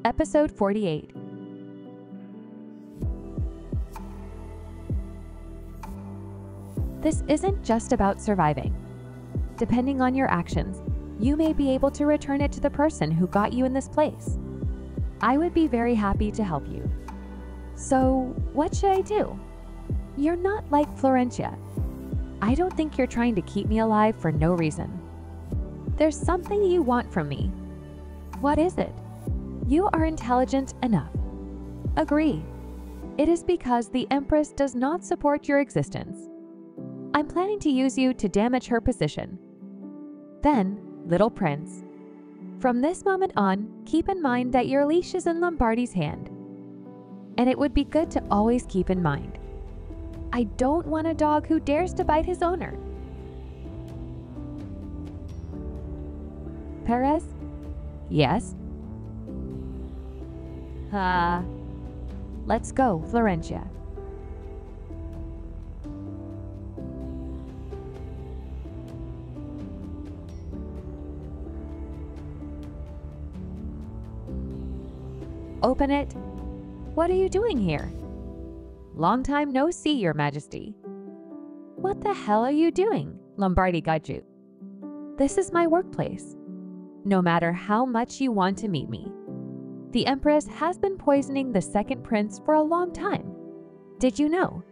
Episode 48. This isn't just about surviving. Depending on your actions, you may be able to return it to the person who got you in this place. I would be very happy to help you. So, what should I do? You're not like Florentia. I don't think you're trying to keep me alive for no reason. There's something you want from me. What is it? You are intelligent enough. Agree. It is because the Empress does not support your existence. I'm planning to use you to damage her position. Then, little prince, from this moment on, keep in mind that your leash is in Lombardi's hand. And it would be good to always keep in mind, I don't want a dog who dares to bite his owner. Perez? Yes? Let's go, Florentia. Open it. What are you doing here? Long time no see, Your Majesty. What the hell are you doing? Lombardi got you. This is my workplace. No matter how much you want to meet me. The Empress has been poisoning the second prince for a long time. Did you know?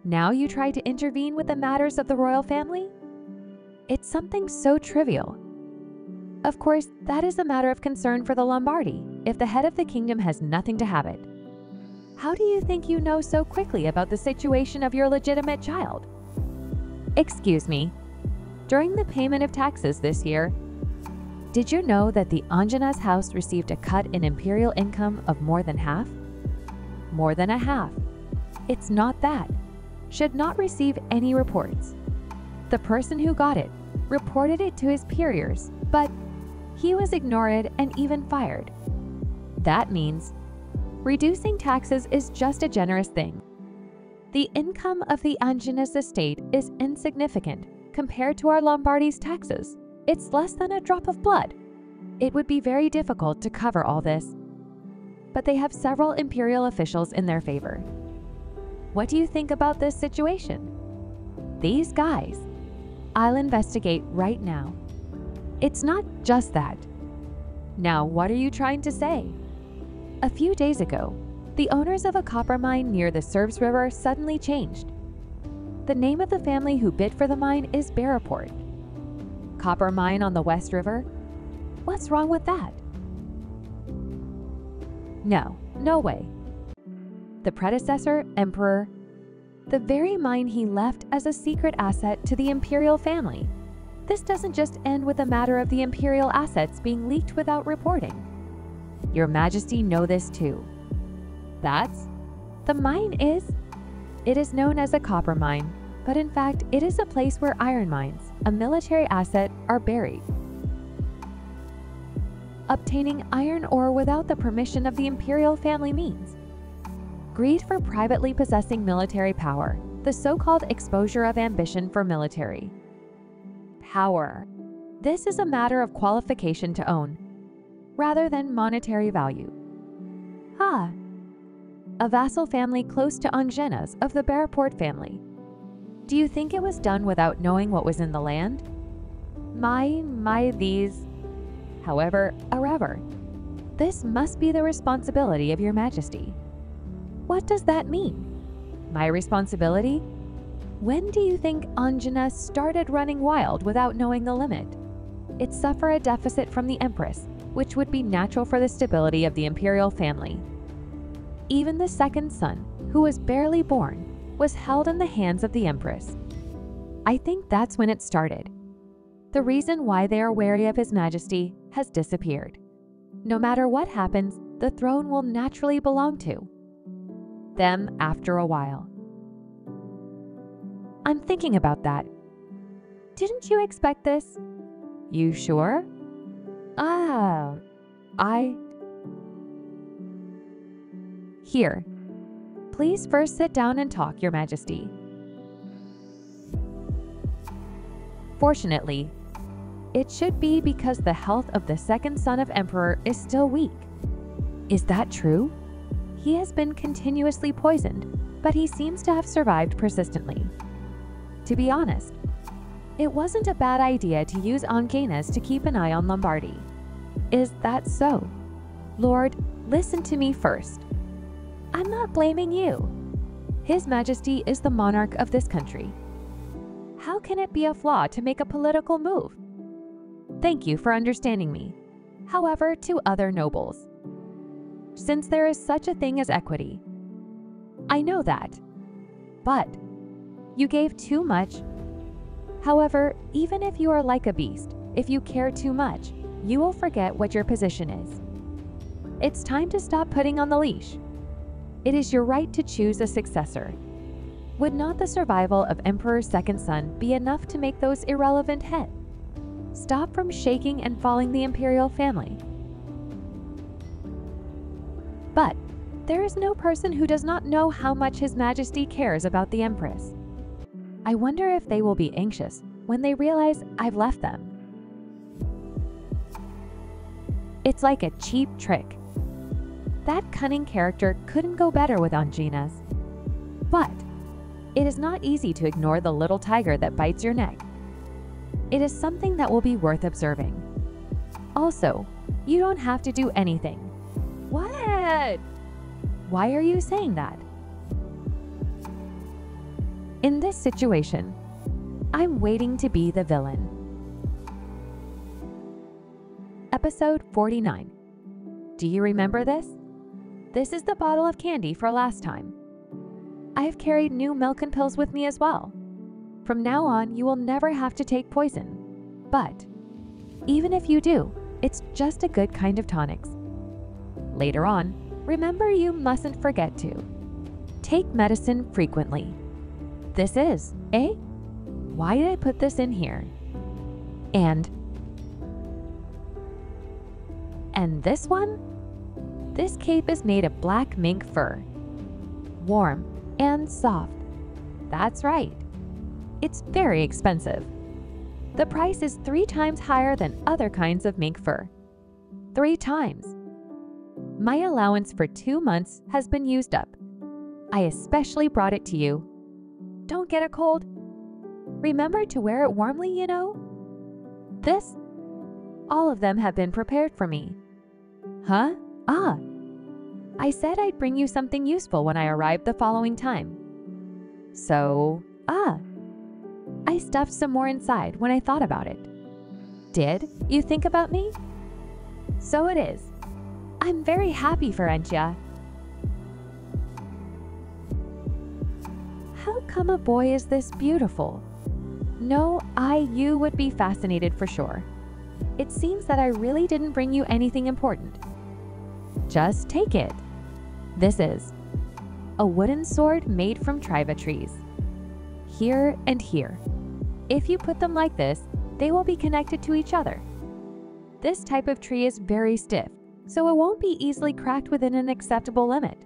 Now you try to intervene with the matters of the royal family? It's something so trivial. Of course, that is a matter of concern for the Lombardi if the head of the kingdom has nothing to have it. How do you think you know so quickly about the situation of your legitimate child? Excuse me. During the payment of taxes this year, did you know that the Anjana's house received a cut in imperial income of more than half? More than a half. It's not that. Should not receive any reports. The person who got it reported it to his superiors, but he was ignored and even fired. That means reducing taxes is just a generous thing. The income of the Anjana's estate is insignificant compared to our Lombardi's taxes. It's less than a drop of blood. It would be very difficult to cover all this. But they have several imperial officials in their favor. What do you think about this situation? These guys. I'll investigate right now. It's not just that. Now, what are you trying to say? A few days ago, the owners of a copper mine near the Serbs River suddenly changed. The name of the family who bid for the mine is Barraport. Copper mine on the West River? What's wrong with that? No way. The predecessor, Emperor, the very mine he left as a secret asset to the imperial family. This doesn't just end with the matter of the imperial assets being leaked without reporting. Your Majesty know this too. The mine is? It is known as a copper mine, but in fact it is a place where iron mines, a military asset, are buried. Obtaining iron ore without the permission of the imperial family means greed for privately possessing military power, the so-called exposure of ambition for military power. This is a matter of qualification to own, rather than monetary value. A vassal family close to Anjana's of the Barraport family. Do you think it was done without knowing what was in the land? These. However, this must be the responsibility of Your Majesty. What does that mean? My responsibility? When do you think Anjana started running wild without knowing the limit? It suffered a deficit from the Empress, which would be natural for the stability of the imperial family. Even the second son, who was barely born, was held in the hands of the Empress. I think that's when it started. The reason why they are wary of His Majesty has disappeared. No matter what happens, the throne will naturally belong to them after a while. I'm thinking about that. Didn't you expect this? You sure? Here. Please first sit down and talk, Your Majesty. Fortunately, it should be because the health of the second son of Emperor is still weak. Is that true? He has been continuously poisoned, but he seems to have survived persistently. To be honest, it wasn't a bad idea to use Anguinus to keep an eye on Lombardy. Is that so? Lord, listen to me first. I'm not blaming you. His Majesty is the monarch of this country. How can it be a flaw to make a political move? Thank you for understanding me. However, to other nobles, since there is such a thing as equity, I know that, but you gave too much. However, even if you are like a beast, if you care too much, you will forget what your position is. It's time to stop putting on the leash. It is your right to choose a successor. Would not the survival of Emperor's second son be enough to make those irrelevant head? Stop from shaking and falling the imperial family. But there is no person who does not know how much His Majesty cares about the Empress. I wonder if they will be anxious when they realize I've left them. It's like a cheap trick. That cunning character couldn't go better with Anguinus. But it is not easy to ignore the little tiger that bites your neck. It is something that will be worth observing. Also, you don't have to do anything. What? Why are you saying that? In this situation, I'm waiting to be the villain. Episode 49. Do you remember this? This is the bottle of candy for last time. I have carried new milk and pills with me as well. From now on, you will never have to take poison. But even if you do, it's just a good kind of tonics. Later on, remember you mustn't forget to take medicine frequently. This is, why did I put this in here? And this one? This cape is made of black mink fur. Warm and soft. That's right. It's very expensive. The price is 3 times higher than other kinds of mink fur. 3 times. My allowance for 2 months has been used up. I especially brought it to you. Don't get a cold. Remember to wear it warmly, you know? This? All of them have been prepared for me. Huh? I said I'd bring you something useful when I arrived the following time. So, I stuffed some more inside when I thought about it. Did you think about me? So it is. I'm very happy for Entia. How come a boy is this beautiful? No, you would be fascinated for sure. It seems that I really didn't bring you anything important. Just take it. This is a wooden sword made from triva trees. Here and here. If you put them like this, they will be connected to each other. This type of tree is very stiff, so it won't be easily cracked within an acceptable limit.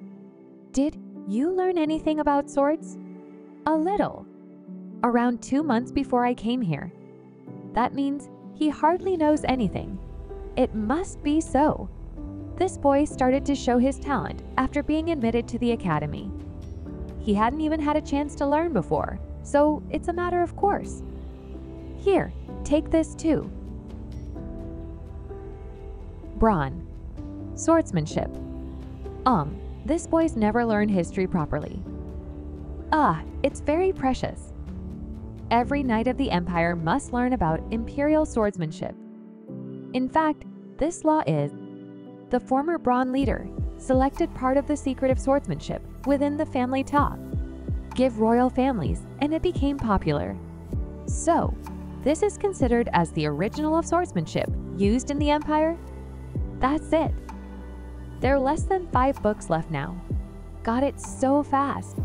Did you learn anything about swords? A little. Around 2 months before I came here. That means he hardly knows anything. It must be so. This boy started to show his talent after being admitted to the academy. He hadn't even had a chance to learn before, so it's a matter of course. Here, take this too. Brawn. Swordsmanship. This boy's never learned history properly. It's very precious. Every knight of the Empire must learn about imperial swordsmanship. In fact, this law is the former Brawn leader selected part of the secret of swordsmanship within the family top. Give royal families, and it became popular. So, this is considered as the original of swordsmanship used in the Empire? That's it. There are less than 5 books left now. Got it so fast.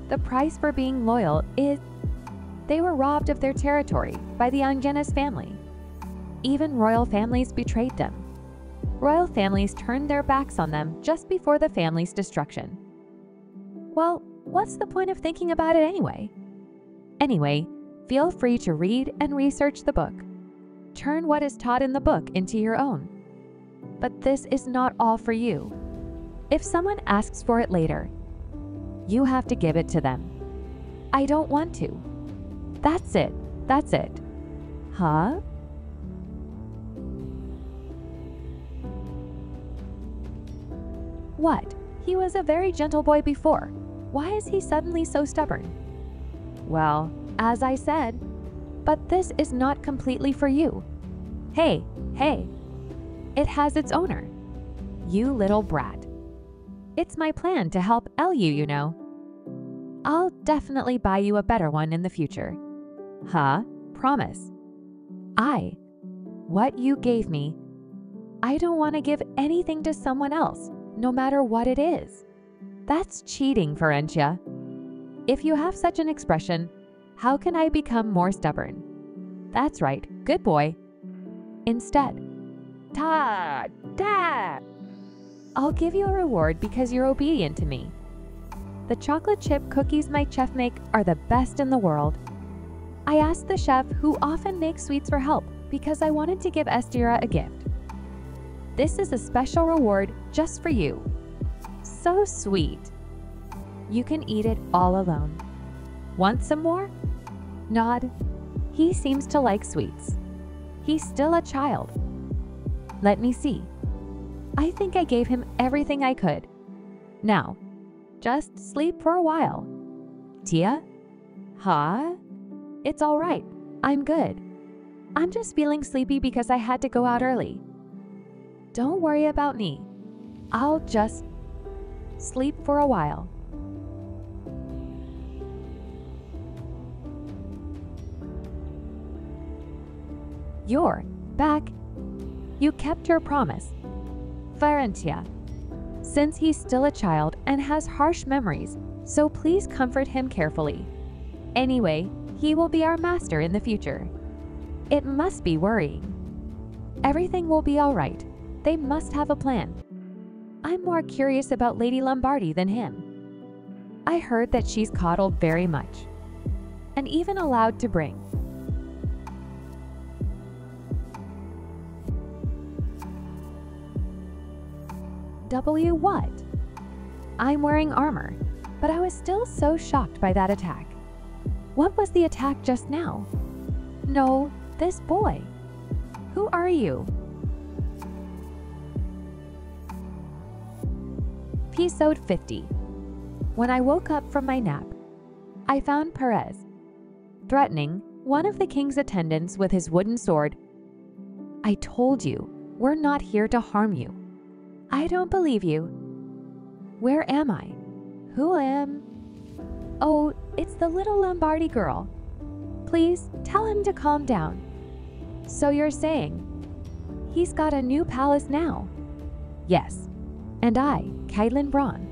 The price for being loyal is they were robbed of their territory by the Anguinus family. Even royal families betrayed them. Royal families turned their backs on them just before the family's destruction. Well, what's the point of thinking about it anyway? Anyway, feel free to read and research the book. Turn what is taught in the book into your own. But this is not all for you. If someone asks for it later, you have to give it to them. I don't want to. That's it. That's it. Huh? What? He was a very gentle boy before. Why is he suddenly so stubborn? Well, as I said, but this is not completely for you. Hey, hey. It has its owner. You little brat. It's my plan to help LU, you know. I'll definitely buy you a better one in the future. Huh? Promise. What you gave me, I don't want to give anything to someone else, no matter what it is. That's cheating, Ferentia. If you have such an expression, how can I become more stubborn? That's right, good boy. Instead, I'll give you a reward because you're obedient to me. The chocolate chip cookies my chef make are the best in the world. I asked the chef who often makes sweets for help because I wanted to give Estira a gift. This is a special reward just for you. So sweet. You can eat it all alone. Want some more? Nod. He seems to like sweets. He's still a child. Let me see. I think I gave him everything I could. Now, just sleep for a while. Tia? Huh? It's all right. I'm good. I'm just feeling sleepy because I had to go out early. Don't worry about me. I'll just sleep for a while. You're back. You kept your promise. Ferentia. Since he's still a child and has harsh memories, so please comfort him carefully. Anyway, he will be our master in the future. It must be worrying. Everything will be all right. They must have a plan. I'm more curious about Lady Lombardi than him. I heard that she's coddled very much, and even allowed to bring. What? I'm wearing armor, but I was still so shocked by that attack. What was the attack just now? No, this boy. Who are you? Episode 50. When I woke up from my nap, I found Perez threatening one of the king's attendants with his wooden sword. I told you, we're not here to harm you. I don't believe you. Where am I? Who am? Oh, it's the little Lombardi girl. Please tell him to calm down. So you're saying he's got a new palace now? Yes. And I, Caitlin Braun,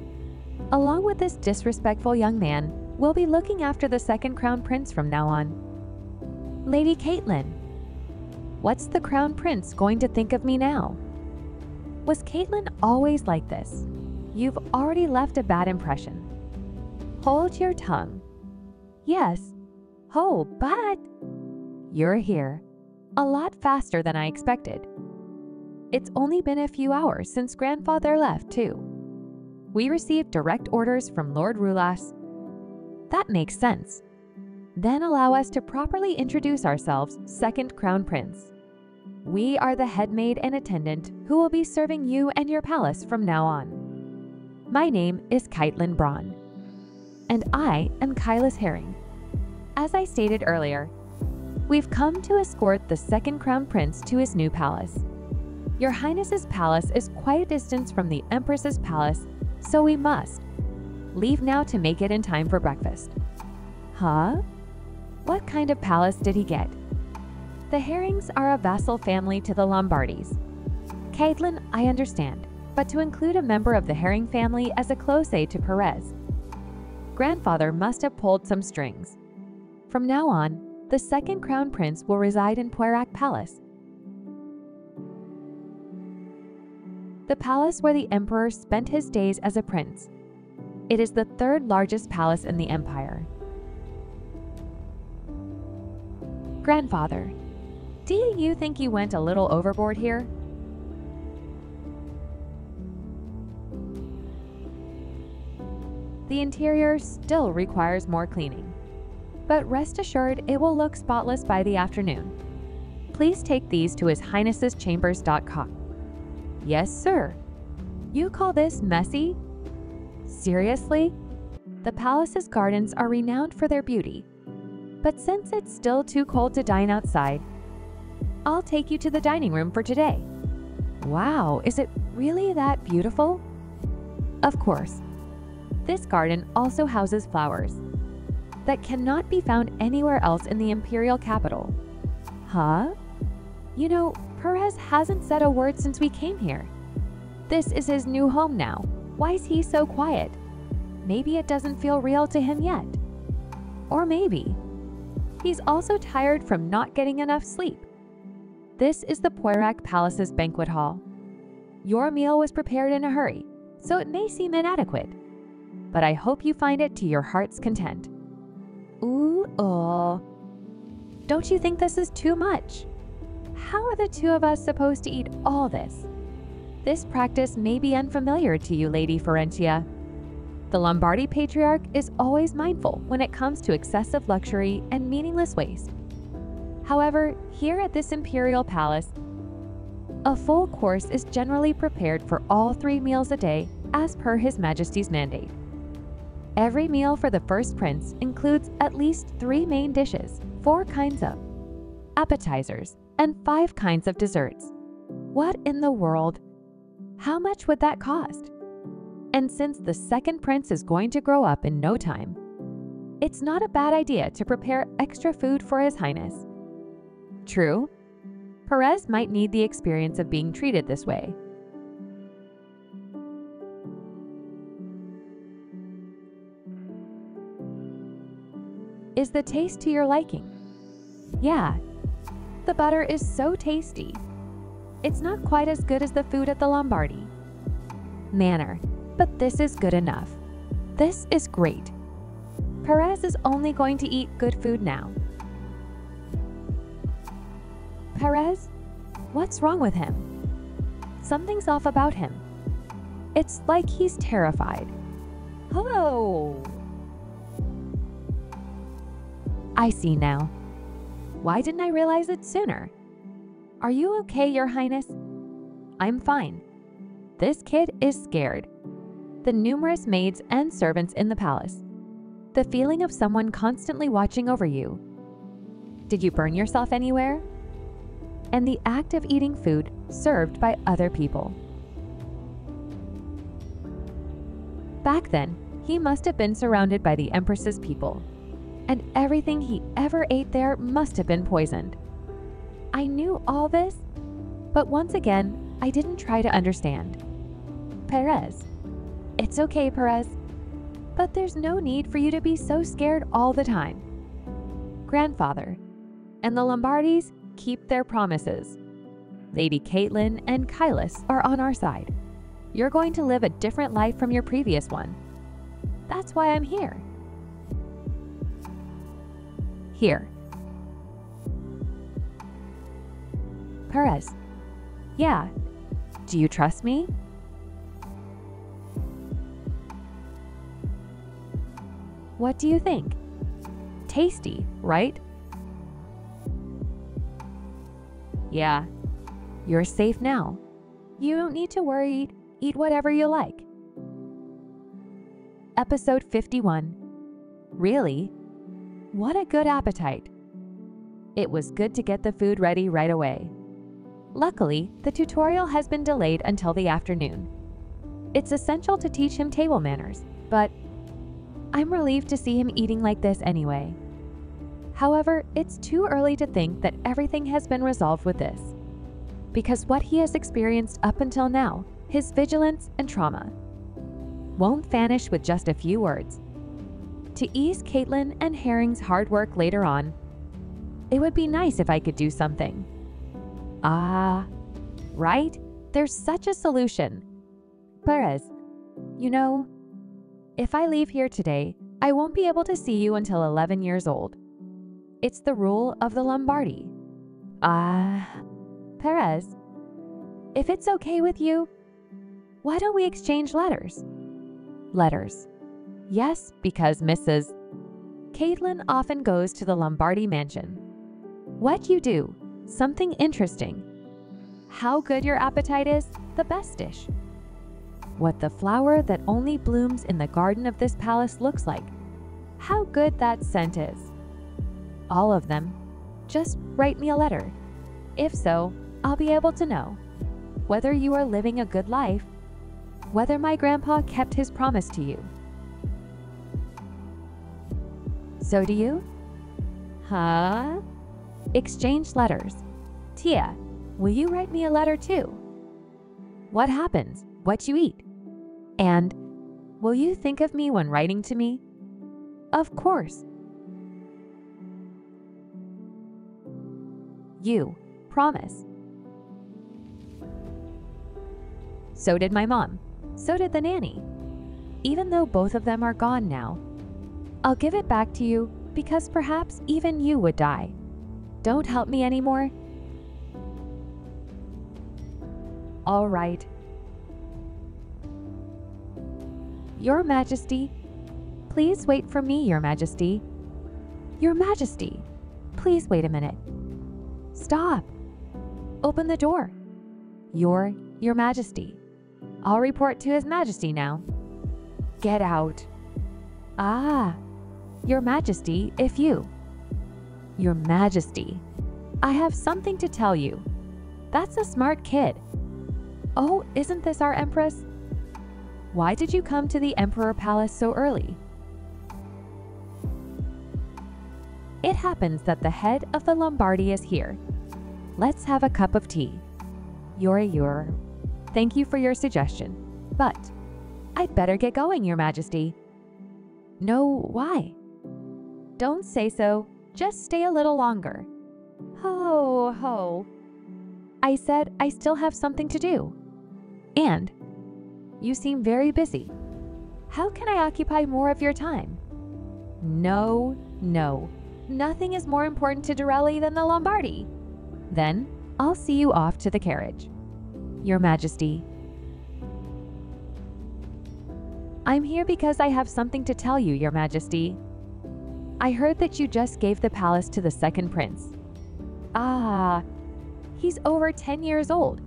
along with this disrespectful young man, will be looking after the second crown prince from now on. Lady Caitlin, what's the crown prince going to think of me now? Was Caitlin always like this? You've already left a bad impression. Hold your tongue. Yes. Oh, but you're here. A lot faster than I expected. It's only been a few hours since grandfather left, too. We received direct orders from Lord Rulas. That makes sense. Then allow us to properly introduce ourselves, second crown prince. We are the head maid and attendant who will be serving you and your palace from now on. My name is Caitlin Braun, and I am Kylus Herring. As I stated earlier, we've come to escort the second crown prince to his new palace. Your Highness's palace is quite a distance from the Empress's palace, so we must leave now to make it in time for breakfast. Huh? What kind of palace did he get? The Herrings are a vassal family to the Lombardis. Caitlin, I understand, but to include a member of the Herring family as a close aide to Perez, grandfather must have pulled some strings. From now on, the second crown prince will reside in Poirac Palace, the palace where the emperor spent his days as a prince. It is the third largest palace in the empire. Grandfather, do you think you went a little overboard here? the interior still requires more cleaning. But rest assured it will look spotless by the afternoon. Please take these to His Highness's chambers.com. Yes, sir. You call this messy? Seriously? The palace's gardens are renowned for their beauty. But since it's still too cold to dine outside, I'll take you to the dining room for today. Wow, is it really that beautiful? Of course. This garden also houses flowers that cannot be found anywhere else in the imperial capital. Huh? You know, Perez hasn't said a word since we came here. This is his new home now. Why is he so quiet? Maybe it doesn't feel real to him yet. Or maybe he's also tired from not getting enough sleep. This is the Poirac Palace's banquet hall. Your meal was prepared in a hurry, so it may seem inadequate, but I hope you find it to your heart's content. Ooh, oh. Don't you think this is too much? How are the two of us supposed to eat all this? This practice may be unfamiliar to you, Lady Ferentia. The Lombardy patriarch is always mindful when it comes to excessive luxury and meaningless waste. However, here at this imperial palace, a full course is generally prepared for all 3 meals a day as per His Majesty's mandate. Every meal for the first prince includes at least 3 main dishes, 4 kinds of appetizers, and 5 kinds of desserts. What in the world? How much would that cost? And since the second prince is going to grow up in no time, it's not a bad idea to prepare extra food for His Highness. True, Perez might need the experience of being treated this way. Is the taste to your liking? Yeah, the butter is so tasty. It's not quite as good as the food at the Lombardy Manor, but this is good enough. This is great. Perez is only going to eat good food now. Perez? What's wrong with him? Something's off about him. It's like he's terrified. Hello! I see now. Why didn't I realize it sooner? Are you okay, Your Highness? I'm fine. This kid is scared. The numerous maids and servants in the palace. The feeling of someone constantly watching over you. Did you burn yourself anywhere? And the act of eating food served by other people. Back then, he must have been surrounded by the Empress's people, and everything he ever ate there must have been poisoned. I knew all this, but once again, I didn't try to understand. Perez. It's okay, Perez, but there's no need for you to be so scared all the time. Grandfather and the Lombardis keep their promises. Lady Caitlin and Kylus are on our side. You're going to live a different life from your previous one. That's why I'm here. Here. Perez. Yeah. Do you trust me? What do you think? Tasty, right? Yeah. You're safe now. You don't need to worry. Eat whatever you like. Episode 51. Really? What a good appetite. It was good to get the food ready right away. Luckily, the tutorial has been delayed until the afternoon. It's essential to teach him table manners, but I'm relieved to see him eating like this anyway. However, it's too early to think that everything has been resolved with this, because what he has experienced up until now, his vigilance and trauma, won't vanish with just a few words. To ease Caitlin and Herring's hard work later on, it would be nice if I could do something. Ah, right? There's such a solution. Perez, you know, if I leave here today, I won't be able to see you until 11 years old. It's the rule of the Lombardy. Perez, if it's okay with you, why don't we exchange letters? Letters. Yes, because Mrs. Caitlin often goes to the Lombardi mansion. What you do? Something interesting. How good your appetite is? The best dish. What the flower that only blooms in the garden of this palace looks like. How good that scent is. All of them. Just write me a letter. If so, I'll be able to know whether you are living a good life, whether my grandpa kept his promise to you. So do you? Huh? Exchange letters. Tia, will you write me a letter too? What happens? What you eat? And will you think of me when writing to me? Of course. You. Promise. So did my mom. So did the nanny. Even though both of them are gone now, I'll give it back to you because perhaps even you would die. Don't help me anymore? All right. Your Majesty, please wait for me, Your Majesty. Your Majesty, please wait a minute. Stop. Open the door. Your Majesty. I'll report to His Majesty now. Get out. Ah, Your Majesty, if you. Your Majesty, I have something to tell you. That's a smart kid. Oh, isn't this our Empress? Why did you come to the Emperor Palace so early? It happens that the head of the Lombardi is here. Let's have a cup of tea. Thank you for your suggestion, but I'd better get going, Your Majesty. No, why? Don't say so. Just stay a little longer. Ho, ho. I said I still have something to do. And you seem very busy. How can I occupy more of your time? No. Nothing is more important to Dorelli than the Lombardi. Then I'll see you off to the carriage. Your Majesty. I'm here because I have something to tell you, Your Majesty. I heard that you just gave the palace to the second prince. Ah, he's over 10 years old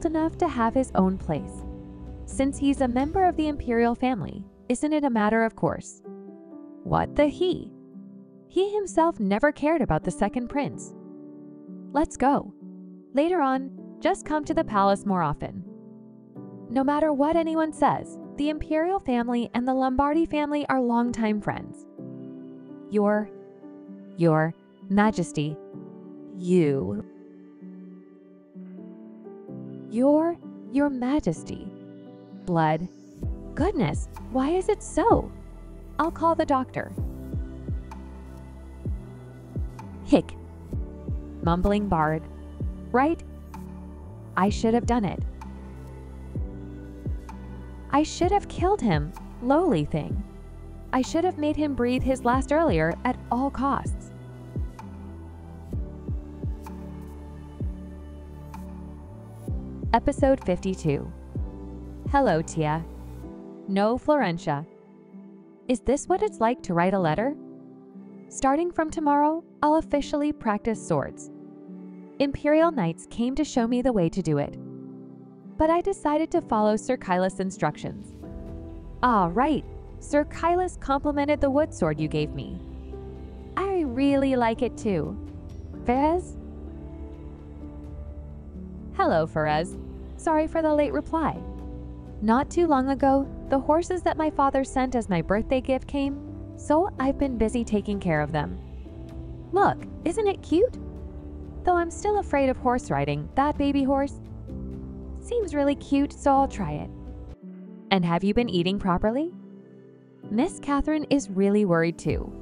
enough to have his own place. Since he's a member of the imperial family, isn't it a matter of course? What the he? He himself never cared about the second prince. Let's go. Later on, just come to the palace more often. No matter what anyone says, the imperial family and the Lombardi family are longtime friends. Your Majesty, Your Majesty. Blood. Goodness, why is it so? I'll call the doctor. Hick. Mumbling bard. Right? I should have done it. I should have killed him, lowly thing. I should have made him breathe his last earlier at all costs. Episode 52. Hello, Tia. No, Florentia. Is this what it's like to write a letter? Starting from tomorrow, I'll officially practice swords. Imperial Knights came to show me the way to do it. But I decided to follow Sir Kailas' instructions. Ah, right. Sir Kailas complimented the wood sword you gave me. I really like it too. Ferez? Hello, Ferez. Sorry for the late reply. Not too long ago, the horses that my father sent as my birthday gift came, so I've been busy taking care of them. Look, isn't it cute? Though I'm still afraid of horse riding, that baby horse seems really cute, so I'll try it. And have you been eating properly? Miss Catherine is really worried too.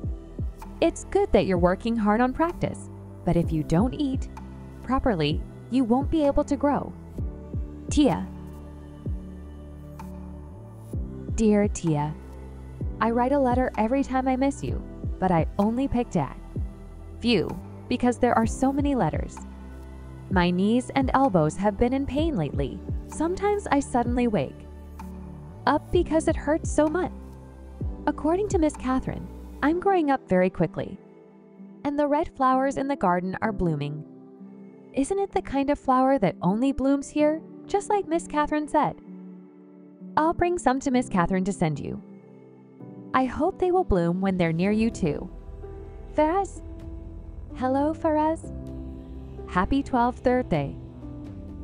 It's good that you're working hard on practice, but if you don't eat properly, you won't be able to grow. Tia. Dear Tia, I write a letter every time I miss you, but I only pick Dad. Few, because there are so many letters. My knees and elbows have been in pain lately. Sometimes I suddenly wake up because it hurts so much. According to Miss Catherine, I'm growing up very quickly, and the red flowers in the garden are blooming. Isn't it the kind of flower that only blooms here, just like Miss Catherine said? I'll bring some to Miss Catherine to send you. I hope they will bloom when they're near you too. Faraz? Hello, Faraz. Happy 12th birthday.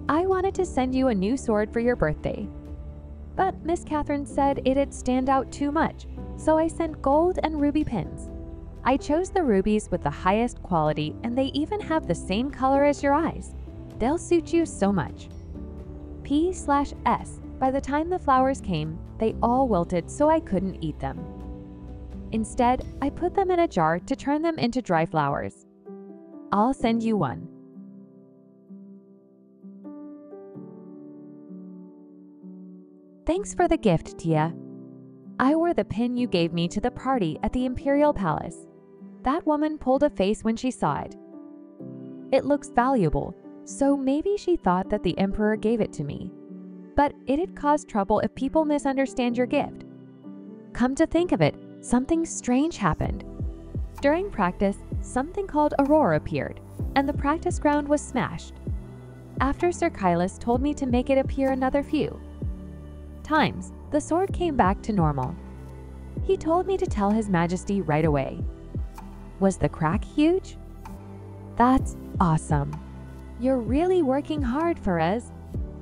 I wanted to send you a new sword for your birthday, but Miss Catherine said it'd stand out too much, so I sent gold and ruby pins. I chose the rubies with the highest quality, and they even have the same color as your eyes. They'll suit you so much. P/S. By the time the flowers came, they all wilted, so I couldn't eat them. Instead, I put them in a jar to turn them into dry flowers. I'll send you one. Thanks for the gift, Tia. I wore the pin you gave me to the party at the Imperial Palace. That woman pulled a face when she saw it. It looks valuable, so maybe she thought that the Emperor gave it to me. But it'd cause trouble if people misunderstand your gift. Come to think of it, something strange happened. During practice, something called Aurora appeared, and the practice ground was smashed. After Sir Kylus told me to make it appear another few times, the sword came back to normal. He told me to tell His Majesty right away. Was the crack huge? That's awesome. You're really working hard, Faraz.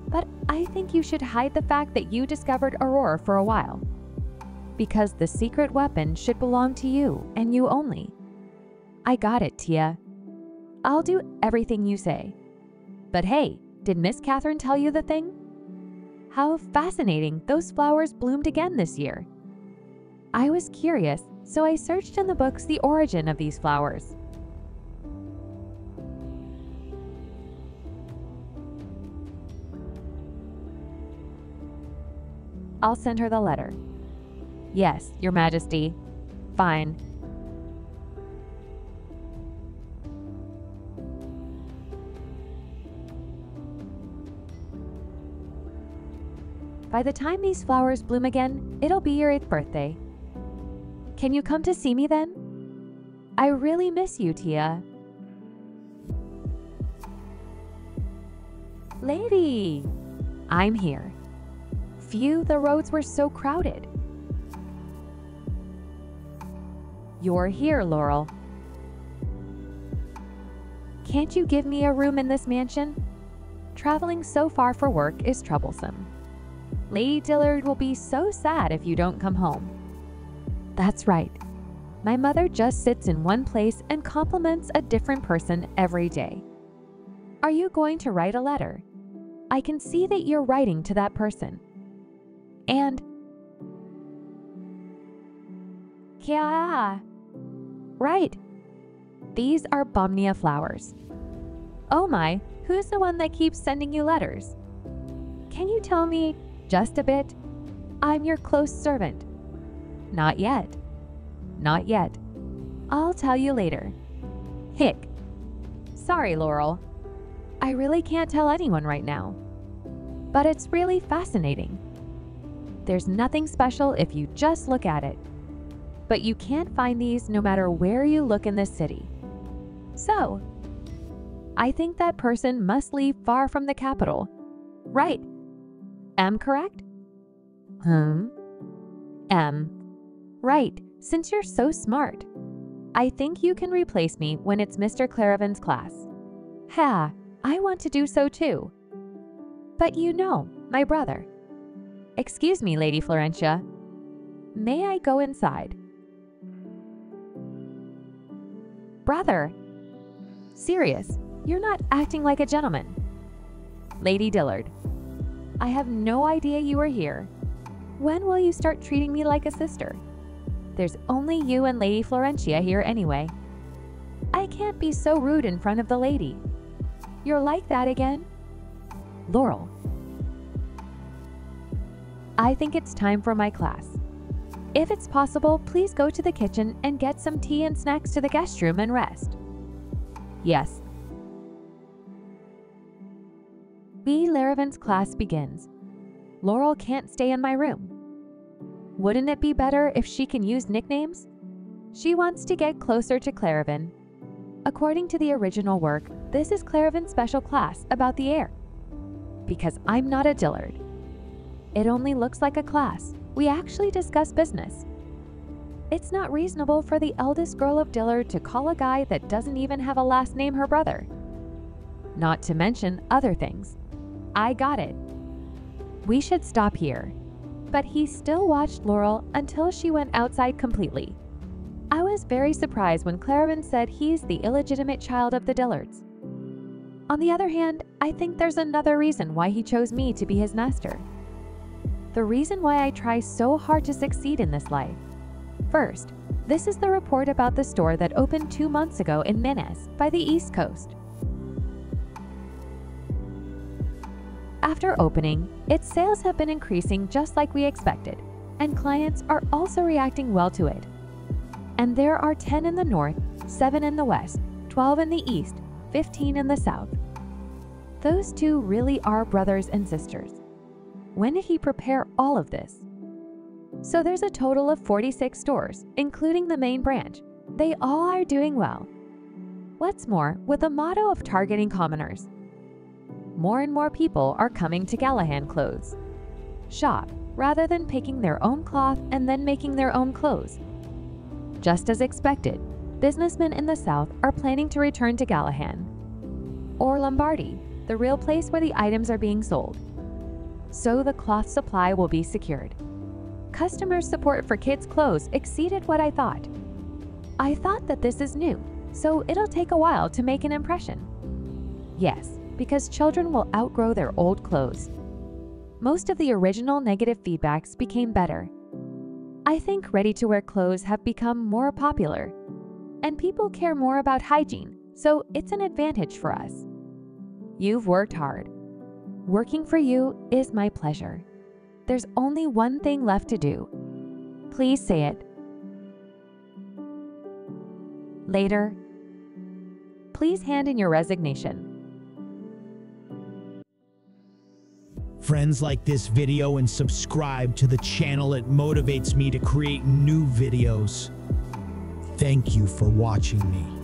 But I think you should hide the fact that you discovered Aurora for a while. Because the secret weapon should belong to you and you only. I got it, Tia. I'll do everything you say. But hey, did Miss Catherine tell you the thing? How fascinating, those flowers bloomed again this year. I was curious, so I searched in the books the origin of these flowers. I'll send her the letter. Yes, Your Majesty. Fine. By the time these flowers bloom again, it'll be your 8th birthday. Can you come to see me then? I really miss you, Tia. Lady! I'm here. Phew, the roads were so crowded. You're here, Laurel. Can't you give me a room in this mansion? Traveling so far for work is troublesome. Lady Dillard will be so sad if you don't come home. That's right. My mother just sits in one place and compliments a different person every day. Are you going to write a letter? I can see that you're writing to that person. And Kya. Right. These are Bomnia flowers. Oh my, who's the one that keeps sending you letters? Can you tell me just a bit? I'm your close servant. Not yet. Not yet. I'll tell you later. Hick. Sorry, Laurel. I really can't tell anyone right now. But it's really fascinating. There's nothing special if you just look at it. But you can't find these no matter where you look in this city. So, I think that person must live far from the capital. Right. Am correct? Right, since you're so smart. I think you can replace me when it's Mr. Claravan's class. Ha, I want to do so too. But you know, my brother. Excuse me, Lady Florentia. May I go inside? Brother! Sirius, you're not acting like a gentleman. Lady Dillard. I have no idea you are here. When will you start treating me like a sister? There's only you and Lady Florentia here anyway. I can't be so rude in front of the lady. You're like that again? Laurel. I think it's time for my class. If it's possible, please go to the kitchen and get some tea and snacks to the guest room and rest. Yes. B. Laravan's class begins. Laurel can't stay in my room. Wouldn't it be better if she can use nicknames? She wants to get closer to Claraven. According to the original work, this is Claraven's special class about the air. Because I'm not a Dillard. It only looks like a class. We actually discuss business. It's not reasonable for the eldest girl of Dillard to call a guy that doesn't even have a last name her brother. Not to mention other things. I got it. We should stop here. But he still watched Laurel until she went outside completely. I was very surprised when Claraven said he's the illegitimate child of the Dillards. On the other hand, I think there's another reason why he chose me to be his master. The reason why I try so hard to succeed in this life. First, this is the report about the store that opened 2 months ago in Menes by the East Coast. After opening, its sales have been increasing just like we expected, and clients are also reacting well to it. And there are 10 in the north, 7 in the west, 12 in the east, 15 in the south. Those two really are brothers and sisters. When did he prepare all of this? So there's a total of 46 stores, including the main branch. They all are doing well. What's more, with the motto of targeting commoners, more and more people are coming to Gallahan Clothes shop rather than picking their own cloth and then making their own clothes. Just as expected, businessmen in the South are planning to return to Gallahan or Lombardy, the real place where the items are being sold. So the cloth supply will be secured. Customer support for kids' clothes exceeded what I thought. I thought that this is new, so it'll take a while to make an impression. Yes, because children will outgrow their old clothes. Most of the original negative feedbacks became better. I think ready-to-wear clothes have become more popular, and people care more about hygiene, so it's an advantage for us. You've worked hard. Working for you is my pleasure. There's only one thing left to do. Please say it. Later. Please hand in your resignation. Friends, like this video and subscribe to the channel. It motivates me to create new videos. Thank you for watching me.